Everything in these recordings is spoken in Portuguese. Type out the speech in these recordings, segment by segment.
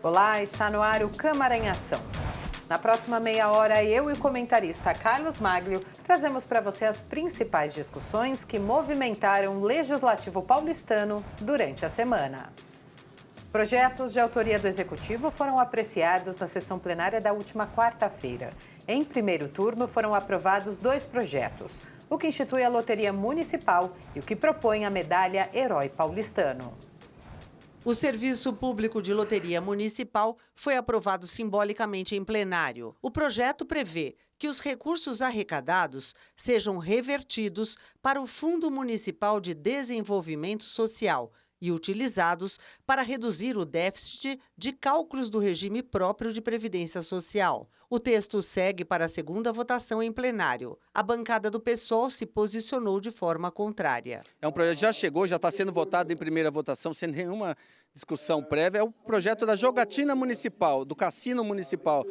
Olá, está no ar o Câmara em Ação. Na próxima meia hora, eu e o comentarista Carlos Maglio trazemos para você as principais discussões que movimentaram o Legislativo paulistano durante a semana. Projetos de autoria do Executivo foram apreciados na sessão plenária da última quarta-feira. Em primeiro turno, foram aprovados 2 projetos, o que institui a Loteria Municipal e o que propõe a medalha Herói Paulistano. O Serviço Público de Loteria Municipal foi aprovado simbolicamente em plenário. O projeto prevê que os recursos arrecadados sejam revertidos para o Fundo Municipal de Desenvolvimento Social e utilizados para reduzir o déficit de cálculos do regime próprio de previdência social. O texto segue para a segunda votação em plenário. A bancada do PSOL se posicionou de forma contrária. É um projeto que já chegou, já está sendo votado em primeira votação, sem nenhuma discussão prévia. É o projeto da jogatina municipal, do cassino municipal.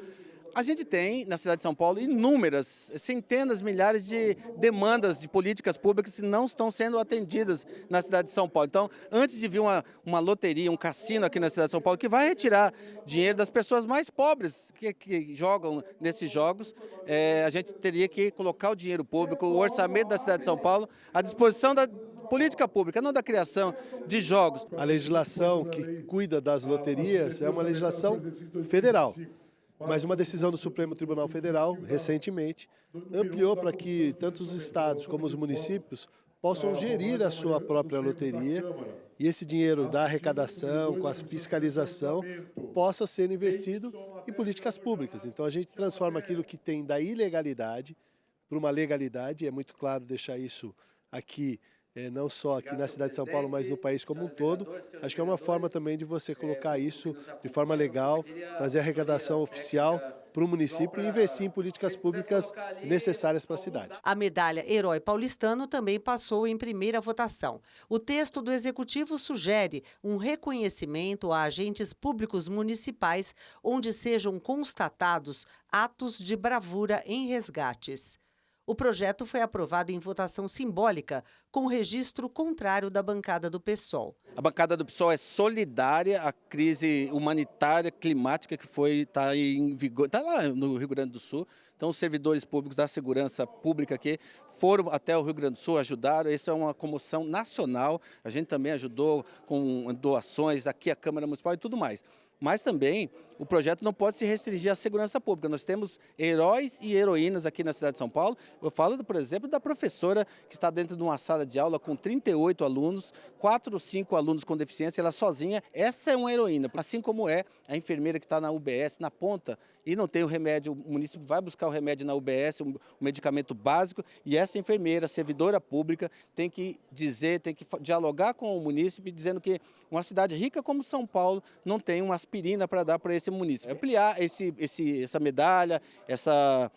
A gente tem, na cidade de São Paulo, inúmeras, centenas, milhares de demandas de políticas públicas que não estão sendo atendidas na cidade de São Paulo. Então, antes de vir uma loteria, um cassino aqui na cidade de São Paulo, que vai retirar dinheiro das pessoas mais pobres que jogam nesses jogos, a gente teria que colocar o dinheiro público, o orçamento da cidade de São Paulo, à disposição da política pública, não da criação de jogos. A legislação que cuida das loterias é uma legislação federal. Mas uma decisão do Supremo Tribunal Federal, recentemente, ampliou para que tanto os estados como os municípios possam gerir a sua própria loteria e esse dinheiro da arrecadação, com a fiscalização, possa ser investido em políticas públicas. Então a gente transforma aquilo que tem da ilegalidade para uma legalidade, é muito claro deixar isso aqui, não só aqui na cidade de São Paulo, mas no país como um todo. Acho que é uma forma também de você colocar isso de forma legal, trazer arrecadação oficial para o município e investir em políticas públicas necessárias para a cidade. A medalha Herói Paulistano também passou em primeira votação. O texto do Executivo sugere um reconhecimento a agentes públicos municipais onde sejam constatados atos de bravura em resgates. O projeto foi aprovado em votação simbólica, com registro contrário da bancada do PSOL. A bancada do PSOL é solidária à crise humanitária, climática que está em vigor, está lá no Rio Grande do Sul. Então, os servidores públicos da segurança pública aqui foram até o Rio Grande do Sul, ajudaram. Isso é uma comoção nacional. A gente também ajudou com doações aqui, a Câmara Municipal e tudo mais. Mas também o projeto não pode se restringir à segurança pública. Nós temos heróis e heroínas aqui na cidade de São Paulo. Eu falo, por exemplo, da professora que está dentro de uma sala de aula com 38 alunos, 4 ou 5 alunos com deficiência, ela sozinha. Essa é uma heroína, assim como é a enfermeira que está na UBS, na ponta, e não tem o remédio. O município vai buscar o remédio na UBS, um medicamento básico, e essa enfermeira, servidora pública, tem que dizer, tem que dialogar com o município, dizendo que uma cidade rica como São Paulo não tem uma aspirina para dar para esse município. Ampliar essa medalha, essa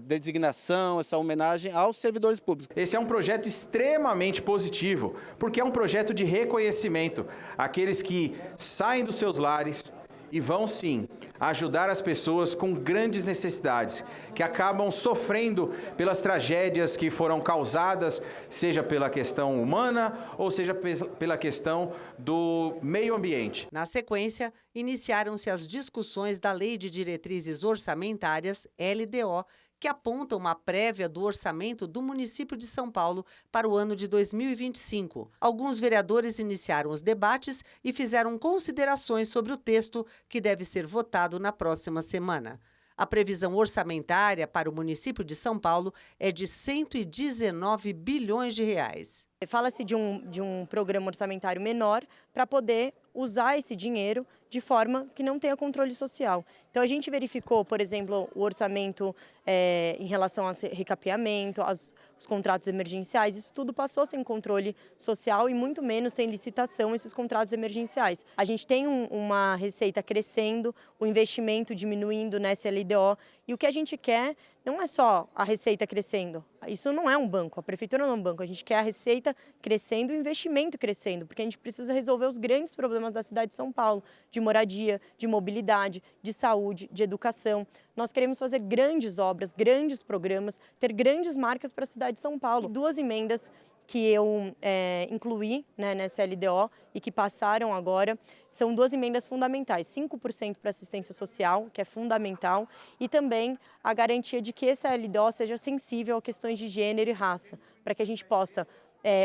designação, essa homenagem aos servidores públicos. Esse é um projeto extremamente positivo, porque é um projeto de reconhecimento àqueles que saem dos seus lares e vão, sim, ajudar as pessoas com grandes necessidades, que acabam sofrendo pelas tragédias que foram causadas, seja pela questão humana ou seja pela questão do meio ambiente. Na sequência, iniciaram-se as discussões da Lei de Diretrizes Orçamentárias, LDO, que aponta uma prévia do orçamento do município de São Paulo para o ano de 2025. Alguns vereadores iniciaram os debates e fizeram considerações sobre o texto que deve ser votado na próxima semana. A previsão orçamentária para o município de São Paulo é de 119 bilhões de reais. Fala-se de um programa orçamentário menor para poder usar esse dinheiro de forma que não tenha controle social. Então, a gente verificou, por exemplo, o orçamento em relação ao recapeamento, os contratos emergenciais, isso tudo passou sem controle social e muito menos sem licitação, esses contratos emergenciais. A gente tem uma receita crescendo, o investimento diminuindo nessa LDO e o que a gente quer não é só a receita crescendo. Isso não é um banco, a prefeitura não é um banco, a gente quer a receita crescendo e o investimento crescendo, porque a gente precisa resolver os grandes problemas da cidade de São Paulo, de moradia, de mobilidade, de saúde, de educação. Nós queremos fazer grandes obras, grandes programas, ter grandes marcas para a cidade de São Paulo. 2 emendas que eu incluí, né, nessa LDO e que passaram agora, são 2 emendas fundamentais, 5% para assistência social, que é fundamental, e também a garantia de que essa LDO seja sensível a questões de gênero e raça, para que a gente possa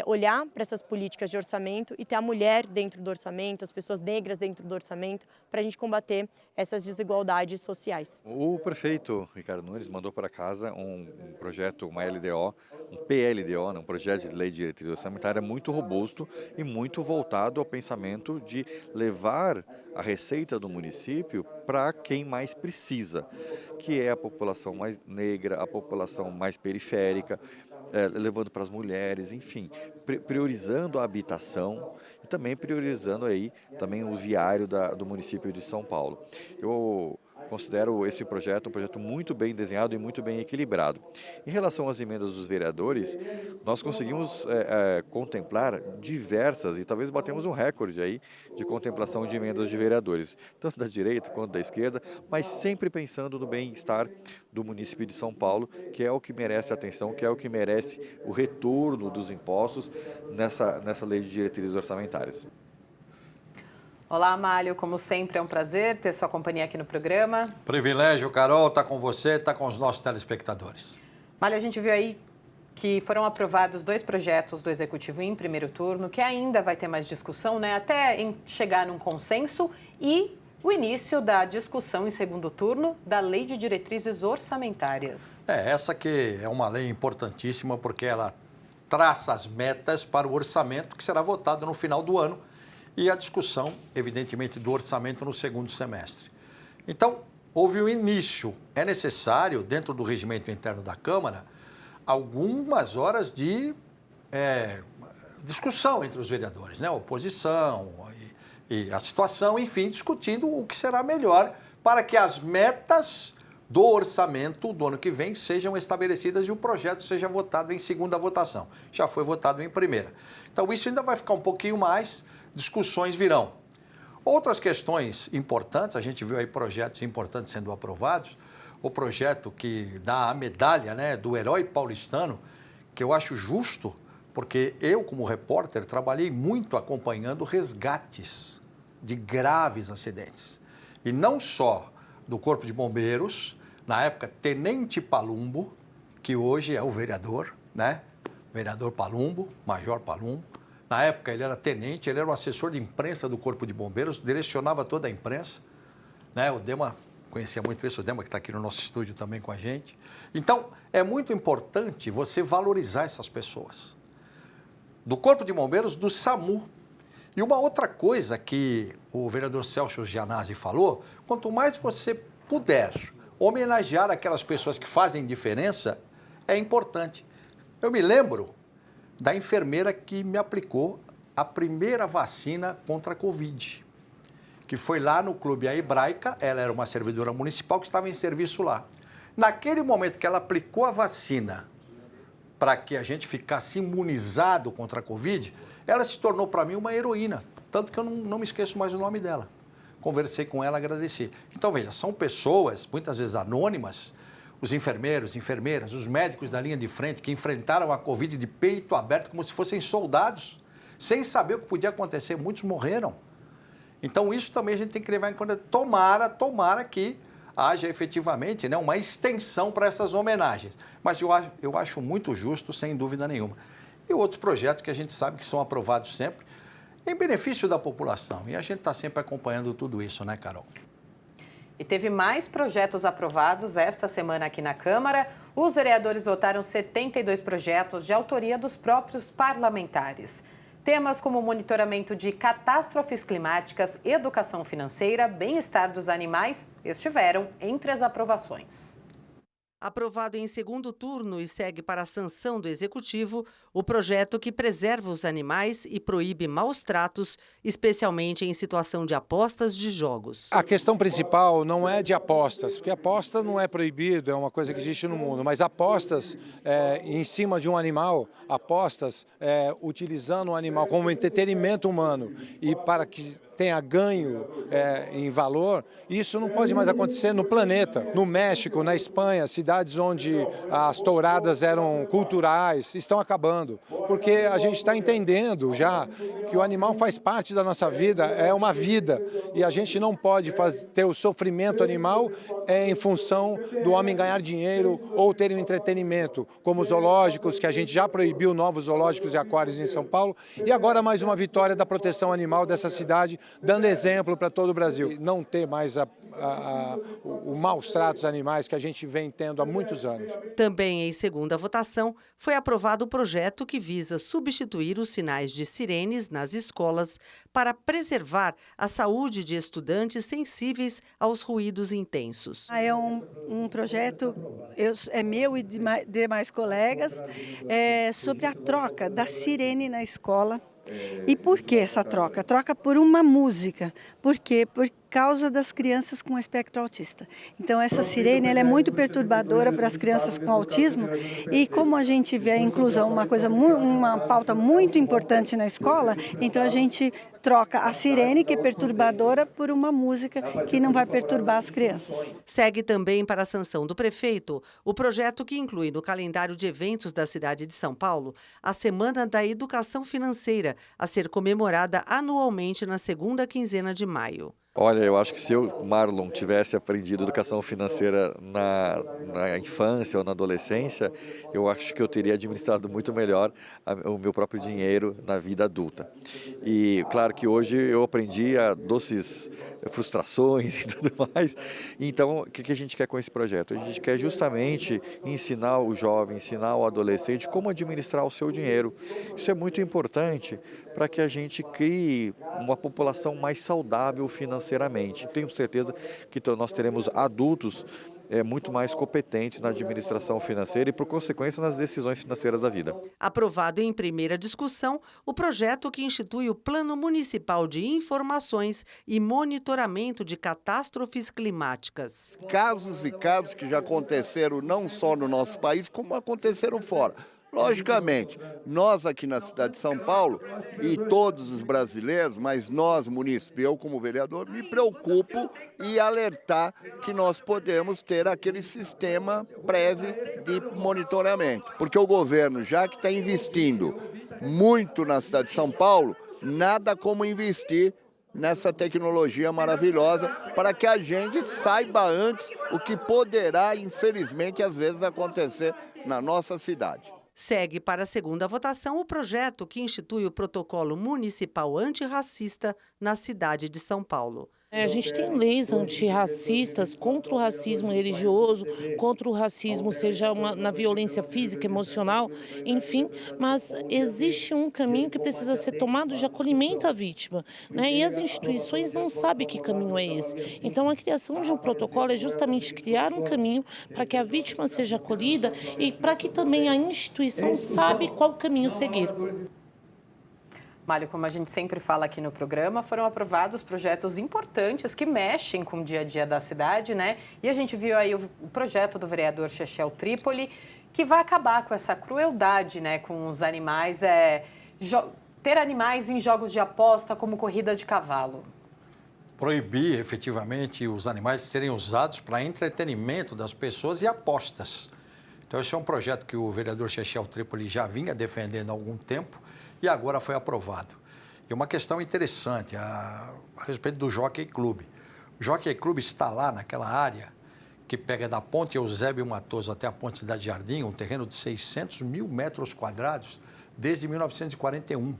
olhar para essas políticas de orçamento e ter a mulher dentro do orçamento, as pessoas negras dentro do orçamento, para a gente combater essas desigualdades sociais. O prefeito Ricardo Nunes mandou para casa um projeto, uma LDO, um PLDO, um projeto de lei de diretriz orçamentária muito robusto e muito voltado ao pensamento de levar a receita do município para quem mais precisa, que é a população mais negra, a população mais periférica, levando para as mulheres, enfim, priorizando a habitação e também priorizando aí também o viário do município de São Paulo. Eu considero esse projeto um projeto muito bem desenhado e muito bem equilibrado. Em relação às emendas dos vereadores, nós conseguimos contemplar diversas, e talvez batemos um recorde aí de contemplação de emendas de vereadores, tanto da direita quanto da esquerda, mas sempre pensando no bem-estar do município de São Paulo, que é o que merece atenção, que é o que merece o retorno dos impostos nessa lei de diretrizes orçamentárias. Olá, Amálio, como sempre é um prazer ter sua companhia aqui no programa. Privilégio, Carol, estar com você, estar com os nossos telespectadores. Amálio, a gente viu aí que foram aprovados 2 projetos do Executivo em primeiro turno, que ainda vai ter mais discussão, né, até chegar num consenso, e o início da discussão em segundo turno da Lei de Diretrizes Orçamentárias. Essa que é uma lei importantíssima porque ela traça as metas para o orçamento que será votado no final do ano e a discussão, evidentemente, do orçamento no segundo semestre. Então, houve o início. É necessário, dentro do regimento interno da Câmara, algumas horas de discussão entre os vereadores, né? A oposição e a situação, enfim, discutindo o que será melhor para que as metas do orçamento do ano que vem sejam estabelecidas e o projeto seja votado em segunda votação. Já foi votado em primeira. Então, isso ainda vai ficar um pouquinho mais, discussões virão. Outras questões importantes, a gente viu aí projetos importantes sendo aprovados, o projeto que dá a medalha, né, do herói paulistano, que eu acho justo, porque eu, como repórter, trabalhei muito acompanhando resgates de graves acidentes. E não só do Corpo de Bombeiros, na época, Tenente Palumbo, que hoje é o vereador, né? Vereador Palumbo, Major Palumbo. Na época, ele era tenente, ele era o assessor de imprensa do Corpo de Bombeiros, direcionava toda a imprensa, né? O Dema conhecia muito isso, o Dema que está aqui no nosso estúdio também com a gente. Então, é muito importante você valorizar essas pessoas. Do Corpo de Bombeiros, do SAMU. E uma outra coisa que o vereador Celso Gianazzi falou, quanto mais você puder homenagear aquelas pessoas que fazem diferença, é importante. Eu me lembro da enfermeira que me aplicou a primeira vacina contra a Covid, que foi lá no Clube A Hebraica, ela era uma servidora municipal que estava em serviço lá. Naquele momento que ela aplicou a vacina para que a gente ficasse imunizado contra a Covid, ela se tornou para mim uma heroína, tanto que eu não me esqueço mais o nome dela. Conversei com ela, agradeci. Então, veja, são pessoas, muitas vezes anônimas, os enfermeiros, enfermeiras, os médicos da linha de frente que enfrentaram a Covid de peito aberto como se fossem soldados, sem saber o que podia acontecer. Muitos morreram. Então, isso também a gente tem que levar em conta. Tomara que haja efetivamente, né, uma extensão para essas homenagens. Mas eu acho muito justo, sem dúvida nenhuma. E outros projetos que a gente sabe que são aprovados sempre em benefício da população. E a gente está sempre acompanhando tudo isso, né, Carol? E teve mais projetos aprovados esta semana aqui na Câmara. Os vereadores votaram 72 projetos de autoria dos próprios parlamentares. Temas como monitoramento de catástrofes climáticas, educação financeira, bem-estar dos animais estiveram entre as aprovações. Aprovado em segundo turno e segue para a sanção do Executivo, o projeto que preserva os animais e proíbe maus tratos, especialmente em situação de apostas de jogos. A questão principal não é de apostas, porque aposta não é proibido, é uma coisa que existe no mundo, mas apostas em cima de um animal, apostas utilizando o animal como entretenimento humano e para que tenha ganho em valor, isso não pode mais acontecer no planeta. No México, na Espanha, cidades onde as touradas eram culturais, estão acabando. Porque a gente está entendendo já que o animal faz parte da nossa vida, é uma vida. E a gente não pode ter o sofrimento animal em função do homem ganhar dinheiro ou ter um entretenimento, como os zoológicos, que a gente já proibiu novos zoológicos e aquários em São Paulo. E agora mais uma vitória da proteção animal dessa cidade, dando exemplo para todo o Brasil. Não ter mais o maus tratos animais que a gente vem tendo há muitos anos. Também em segunda votação, foi aprovado o projeto que visa substituir os sinais de sirenes nas escolas para preservar a saúde de estudantes sensíveis aos ruídos intensos. É um projeto, é meu e de demais colegas, sobre a troca da sirene na escola. E por que essa troca? Troca por uma música. Por quê? Por causa das crianças com espectro autista. Então, essa sirene ela é muito perturbadora para as crianças com autismo e como a gente vê a inclusão uma pauta muito importante na escola, então a gente troca a sirene, que é perturbadora, por uma música que não vai perturbar as crianças. Segue também para a sanção do prefeito o projeto que inclui no calendário de eventos da cidade de São Paulo a Semana da Educação Financeira, a ser comemorada anualmente na segunda quinzena de maio. Olha, eu acho que se eu, Marlon, tivesse aprendido educação financeira na infância ou na adolescência, eu acho que eu teria administrado muito melhor o meu próprio dinheiro na vida adulta. E claro que hoje eu aprendi a doces frustrações e tudo mais. Então, o que a gente quer com esse projeto? A gente quer justamente ensinar o jovem, ensinar o adolescente como administrar o seu dinheiro. Isso é muito importante para que a gente crie uma população mais saudável financeiramente. Tenho certeza que nós teremos adultos muito mais competentes na administração financeira e, por consequência, nas decisões financeiras da vida. Aprovado em primeira discussão, o projeto que institui o Plano Municipal de Informações e Monitoramento de Catástrofes Climáticas. Casos e casos que já aconteceram não só no nosso país, como aconteceram fora. Logicamente, nós aqui na cidade de São Paulo e todos os brasileiros, mas nós, munícipe, eu como vereador, me preocupo e alertar que nós podemos ter aquele sistema prévio de monitoramento. Porque o governo, já que está investindo muito na cidade de São Paulo, nada como investir nessa tecnologia maravilhosa para que a gente saiba antes o que poderá, infelizmente, às vezes acontecer na nossa cidade. Segue para a segunda votação o projeto que institui o protocolo municipal antirracista na cidade de São Paulo. A gente tem leis antirracistas contra o racismo religioso, contra o racismo, seja na violência física, emocional, enfim, mas existe um caminho que precisa ser tomado de acolhimento à vítima, né? E as instituições não sabem que caminho é esse. Então, a criação de um protocolo é justamente criar um caminho para que a vítima seja acolhida e para que também a instituição saiba qual caminho seguir. Mário, como a gente sempre fala aqui no programa, foram aprovados projetos importantes que mexem com o dia a dia da cidade, né? E a gente viu aí o projeto do vereador Chechel Trípoli, que vai acabar com essa crueldade, né, com os animais, ter animais em jogos de aposta como corrida de cavalo. Proibir, efetivamente, os animais serem usados para entretenimento das pessoas e apostas. Então, esse é um projeto que o vereador Chechel Trípoli já vinha defendendo há algum tempo, e agora foi aprovado. E uma questão interessante a respeito do Jockey Club. O Jockey Club está lá naquela área que pega da Ponte Eusébio Matoso até a Ponte Cidade Jardim, um terreno de 600 mil metros quadrados, desde 1941,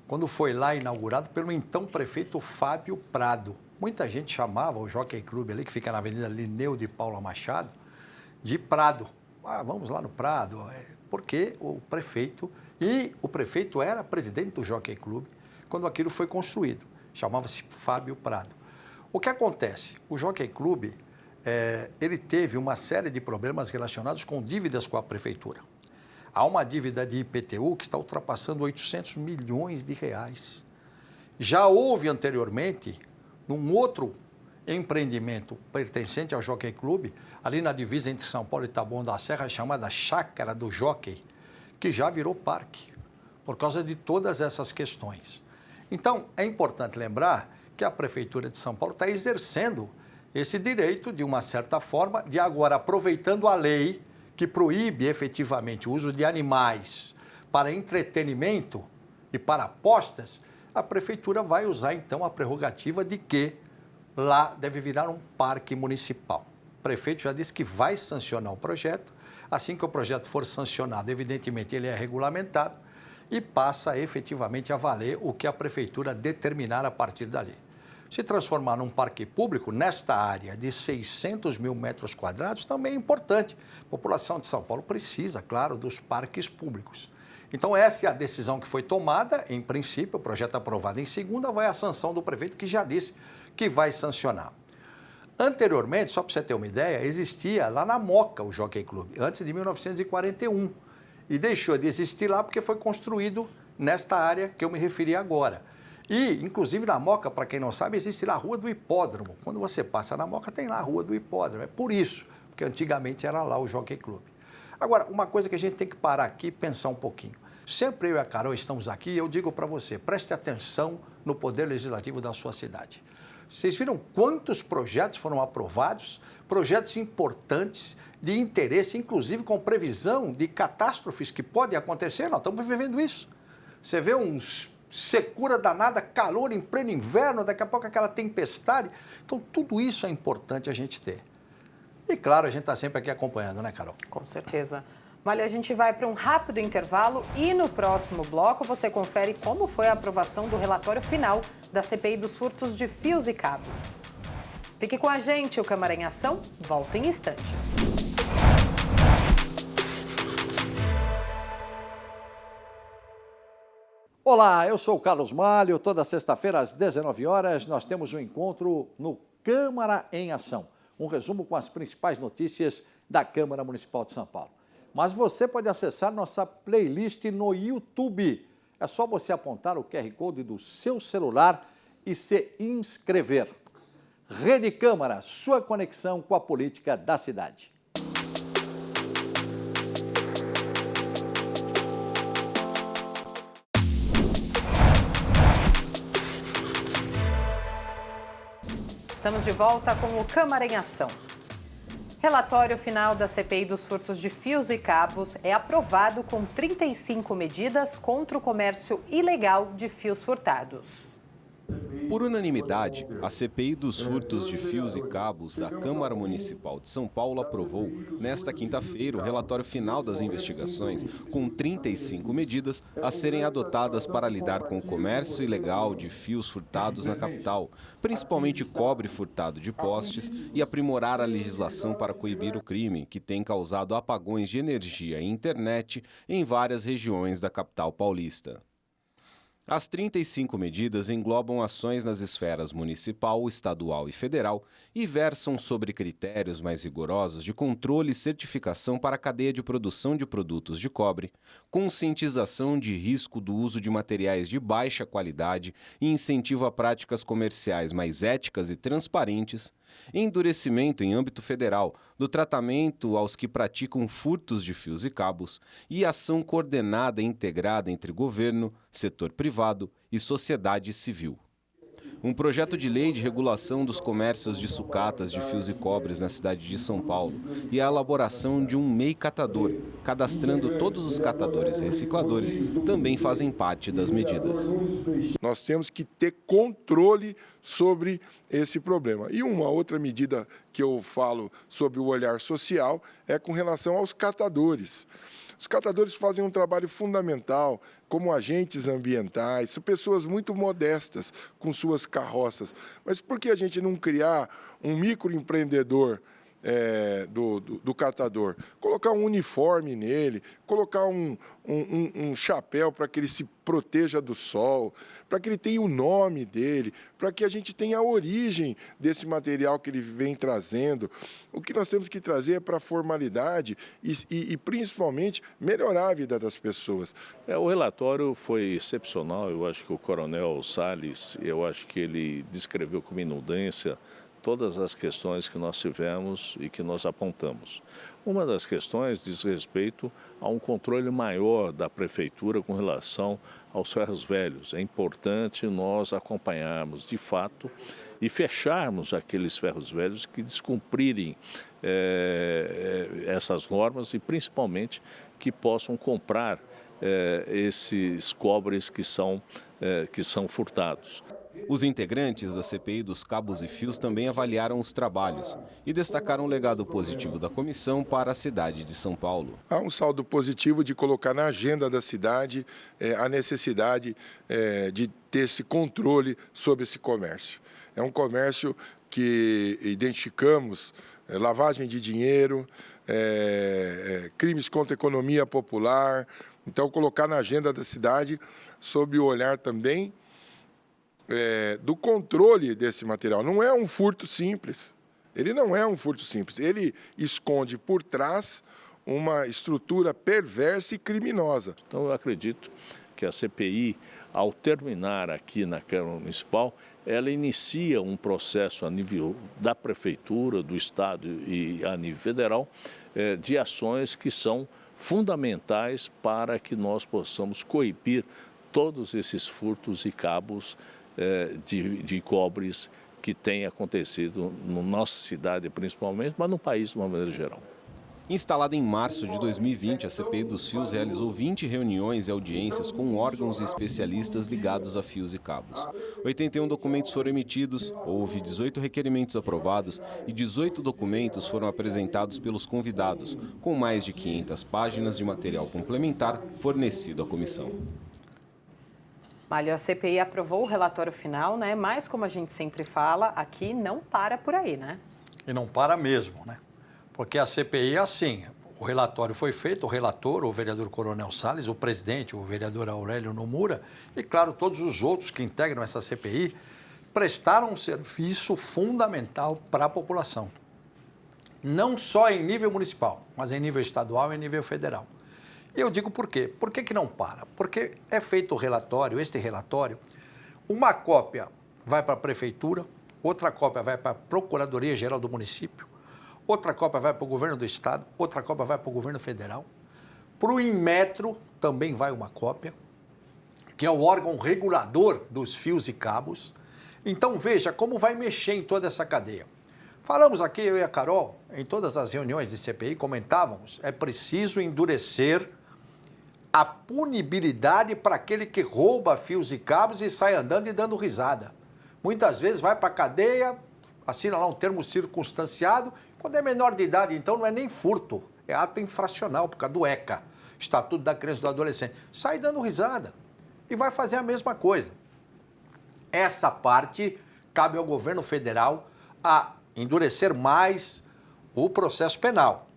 quando foi lá inaugurado pelo então prefeito Fábio Prado. Muita gente chamava o Jockey Club ali, que fica na Avenida Linneu de Paula Machado, de Prado. Ah, vamos lá no Prado, porque o prefeito era presidente do Jockey Club quando aquilo foi construído. Chamava-se Fábio Prado. O que acontece? O Jockey Club, ele teve uma série de problemas relacionados com dívidas com a prefeitura. Há uma dívida de IPTU que está ultrapassando 800 milhões de reais. Já houve anteriormente, num outro empreendimento pertencente ao Jockey Club, ali na divisa entre São Paulo e Taboão da Serra, chamada Chácara do Jockey, que já virou parque, por causa de todas essas questões. Então, é importante lembrar que a Prefeitura de São Paulo está exercendo esse direito, de uma certa forma, de agora, aproveitando a lei que proíbe efetivamente o uso de animais para entretenimento e para apostas, a Prefeitura vai usar, então, a prerrogativa de que lá deve virar um parque municipal. O prefeito já disse que vai sancionar o projeto. Assim que o projeto for sancionado, evidentemente, ele é regulamentado e passa efetivamente a valer o que a Prefeitura determinar a partir dali. Se transformar num parque público, nesta área de 600 mil metros quadrados, também é importante. A população de São Paulo precisa, claro, dos parques públicos. Então, essa é a decisão que foi tomada, em princípio, o projeto aprovado em segunda, vai à sanção do prefeito, que já disse que vai sancionar. Anteriormente, só para você ter uma ideia, existia lá na Moca o Jockey Club, antes de 1941. E deixou de existir lá porque foi construído nesta área que eu me referi agora. E, inclusive, na Moca, para quem não sabe, existe lá a Rua do Hipódromo. Quando você passa na Moca, tem lá a Rua do Hipódromo. É por isso, porque antigamente era lá o Jockey Club. Agora, uma coisa que a gente tem que parar aqui e pensar um pouquinho. Sempre eu e a Carol estamos aqui e eu digo para você, preste atenção no poder legislativo da sua cidade. Vocês viram quantos projetos foram aprovados? Projetos importantes, de interesse, inclusive com previsão de catástrofes que podem acontecer. Nós estamos vivendo isso. Você vê uns secura danada, calor em pleno inverno, daqui a pouco aquela tempestade. Então, tudo isso é importante a gente ter. E, claro, a gente está sempre aqui acompanhando, né, Carol? Com certeza. Olha, a gente vai para um rápido intervalo e no próximo bloco você confere como foi a aprovação do relatório final da CPI dos furtos de fios e cabos. Fique com a gente, o Câmara em Ação volta em instantes. Olá, eu sou o Carlos Malho. Toda sexta-feira às 19 horas nós temos um encontro no Câmara em Ação. Um resumo com as principais notícias da Câmara Municipal de São Paulo. Mas você pode acessar nossa playlist no YouTube. É só você apontar o QR Code do seu celular e se inscrever. Rede Câmara, sua conexão com a política da cidade. Estamos de volta com o Câmara em Ação. Relatório final da CPI dos furtos de fios e cabos é aprovado com 35 medidas contra o comércio ilegal de fios furtados. Por unanimidade, a CPI dos furtos de fios e cabos da Câmara Municipal de São Paulo aprovou, nesta quinta-feira, o relatório final das investigações, com 35 medidas a serem adotadas para lidar com o comércio ilegal de fios furtados na capital, principalmente cobre furtado de postes, e aprimorar a legislação para coibir o crime, que tem causado apagões de energia e internet em várias regiões da capital paulista. As 35 medidas englobam ações nas esferas municipal, estadual e federal e versam sobre critérios mais rigorosos de controle e certificação para a cadeia de produção de produtos de cobre, conscientização de risco do uso de materiais de baixa qualidade e incentivo a práticas comerciais mais éticas e transparentes, endurecimento em âmbito federal do tratamento aos que praticam furtos de fios e cabos e ação coordenada e integrada entre governo, setor privado e sociedade civil. Um projeto de lei de regulação dos comércios de sucatas de fios e cobres na cidade de São Paulo e a elaboração de um MEI catador, cadastrando todos os catadores e recicladores, também fazem parte das medidas. Nós temos que ter controle sobre esse problema. E uma outra medida que eu falo sobre o olhar social é com relação aos catadores. Os catadores fazem um trabalho fundamental como agentes ambientais, são pessoas muito modestas com suas carroças. Mas por que a gente não criar um microempreendedor do catador? Colocar um uniforme nele, colocar um chapéu para que ele se proteja do sol, para que ele tenha o nome dele, para que a gente tenha a origem desse material que ele vem trazendo. O que nós temos que trazer é para a formalidade e principalmente melhorar a vida das pessoas. O relatório foi excepcional. Eu acho que o Coronel Salles, eu acho que ele descreveu com minudência todas as questões que nós tivemos e que nós apontamos. Uma das questões diz respeito a um controle maior da prefeitura com relação aos ferros velhos. É importante nós acompanharmos de fato e fecharmos aqueles ferros velhos que descumprirem essas normas e principalmente que possam comprar esses cobres que são furtados. Os integrantes da CPI dos cabos e fios também avaliaram os trabalhos e destacaram o legado positivo da comissão para a cidade de São Paulo. Há um saldo positivo de colocar na agenda da cidade a necessidade de ter esse controle sobre esse comércio. É um comércio que identificamos lavagem de dinheiro, crimes contra a economia popular. Então, colocar na agenda da cidade sob o olhar também do controle desse material. Não é um furto simples. Ele não é um furto simples. Ele esconde por trás uma estrutura perversa e criminosa. Então, eu acredito que a CPI, ao terminar aqui na Câmara Municipal, ela inicia um processo a nível da Prefeitura, do Estado e a nível federal, de ações que são fundamentais para que nós possamos coibir todos esses furtos e cabos de cobres que têm acontecido na nossa cidade principalmente, mas no país de uma maneira geral. Instalada em março de 2020, a CPI dos Fios realizou 20 reuniões e audiências com órgãos e especialistas ligados a fios e cabos. 81 documentos foram emitidos, houve 18 requerimentos aprovados e 18 documentos foram apresentados pelos convidados, com mais de 500 páginas de material complementar fornecido à comissão. Mário, a CPI aprovou o relatório final, né? Mas, como a gente sempre fala, aqui não para por aí, né? E não para mesmo, né? Porque a CPI é assim, o relatório foi feito, o relator, o vereador Coronel Salles, o presidente, o vereador Aurélio Nomura, e, claro, todos os outros que integram essa CPI, prestaram um serviço fundamental para a população. Não só em nível municipal, mas em nível estadual e em nível federal. E eu digo por quê? Por que não para? Porque é feito o relatório, este relatório, uma cópia vai para a prefeitura, outra cópia vai para a Procuradoria-Geral do município, outra cópia vai para o governo do estado, outra cópia vai para o governo federal. Para o Inmetro também vai uma cópia, que é o órgão regulador dos fios e cabos. Então veja como vai mexer em toda essa cadeia. Falamos aqui, eu e a Carol, em todas as reuniões de CPI, comentávamos, é preciso endurecer a punibilidade para aquele que rouba fios e cabos e sai andando e dando risada. Muitas vezes vai para a cadeia, assina lá um termo circunstanciado, quando é menor de idade, então não é nem furto, é ato infracional, por causa do ECA, Estatuto da Criança e do Adolescente. Sai dando risada e vai fazer a mesma coisa. Essa parte cabe ao governo federal a endurecer mais o processo penal.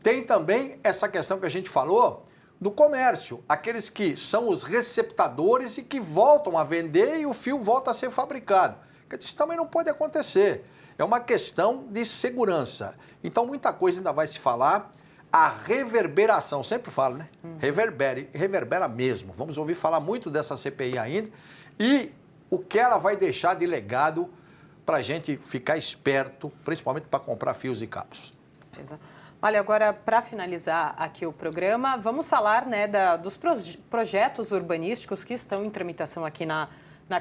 Tem também essa questão que a gente falou do comércio, aqueles que são os receptadores e que voltam a vender e o fio volta a ser fabricado. Isso também não pode acontecer. É uma questão de segurança. Então, muita coisa ainda vai se falar. A reverberação, sempre falo, né? Reverbera mesmo. Vamos ouvir falar muito dessa CPI ainda. E o que ela vai deixar de legado para a gente ficar esperto, principalmente para comprar fios e cabos. Olha, agora, para finalizar aqui o programa, vamos falar, né, dos projetos urbanísticos que estão em tramitação aqui na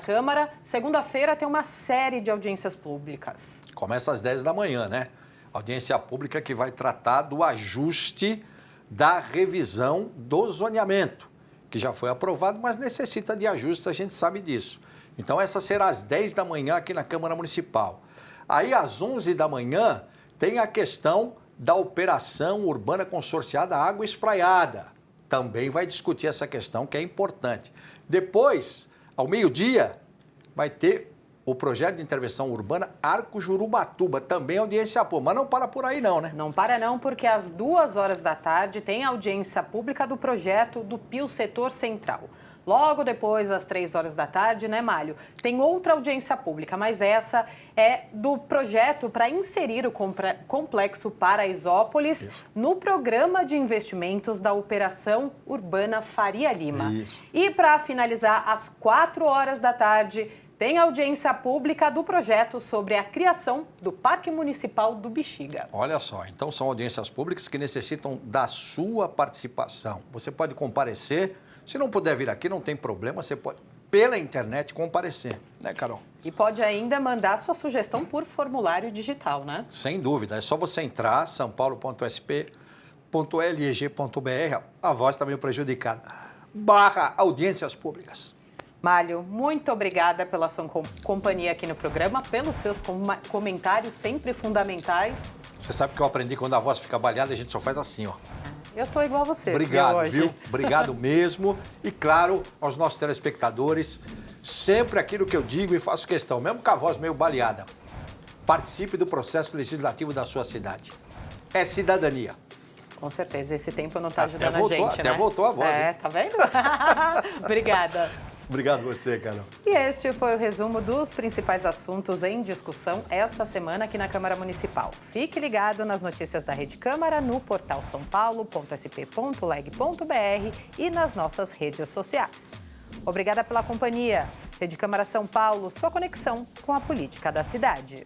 Câmara. Segunda-feira tem uma série de audiências públicas. Começa às 10 da manhã, né? Audiência pública que vai tratar do ajuste da revisão do zoneamento, que já foi aprovado, mas necessita de ajustes, a gente sabe disso. Então, essa será às 10 da manhã aqui na Câmara Municipal. Aí, às 11 da manhã, tem a questão da operação urbana consorciada Água Espraiada. Também vai discutir essa questão, que é importante. Depois, ao meio-dia, vai ter o projeto de intervenção urbana Arco Jurubatuba, também audiência pública. Mas não para por aí não, né? Não para não, porque às 14h tem audiência pública do projeto do Pio Setor Central. Logo depois, às 15h, né, Mário? Tem outra audiência pública, mas essa é do projeto para inserir o Complexo Paraisópolis no programa de investimentos da Operação Urbana Faria Lima. E para finalizar, às 16h, tem audiência pública do projeto sobre a criação do Parque Municipal do Bexiga. Olha só, então são audiências públicas que necessitam da sua participação. Você pode comparecer, se não puder vir aqui, não tem problema, você pode, pela internet, comparecer, né, Carol? E pode ainda mandar sua sugestão por formulário digital, né? Sem dúvida, é só você entrar, sãopaulo.sp.leg.br, a voz está meio prejudicada, /audiências públicas. Malho, muito obrigada pela sua companhia aqui no programa, pelos seus comentários sempre fundamentais. Você sabe que eu aprendi quando a voz fica baleada, a gente só faz assim, ó. Eu tô igual a você. Obrigado, viu? Obrigado mesmo. E claro, aos nossos telespectadores, sempre aquilo que eu digo e faço questão, mesmo com a voz meio baleada, participe do processo legislativo da sua cidade. É cidadania. Com certeza, esse tempo não está ajudando a gente, né? Até voltou a voz. É, tá vendo? Obrigada. Obrigado você, Carol. E este foi o resumo dos principais assuntos em discussão esta semana aqui na Câmara Municipal. Fique ligado nas notícias da Rede Câmara no portal sãopaulo.sp.leg.br e nas nossas redes sociais. Obrigada pela companhia. Rede Câmara São Paulo, sua conexão com a política da cidade.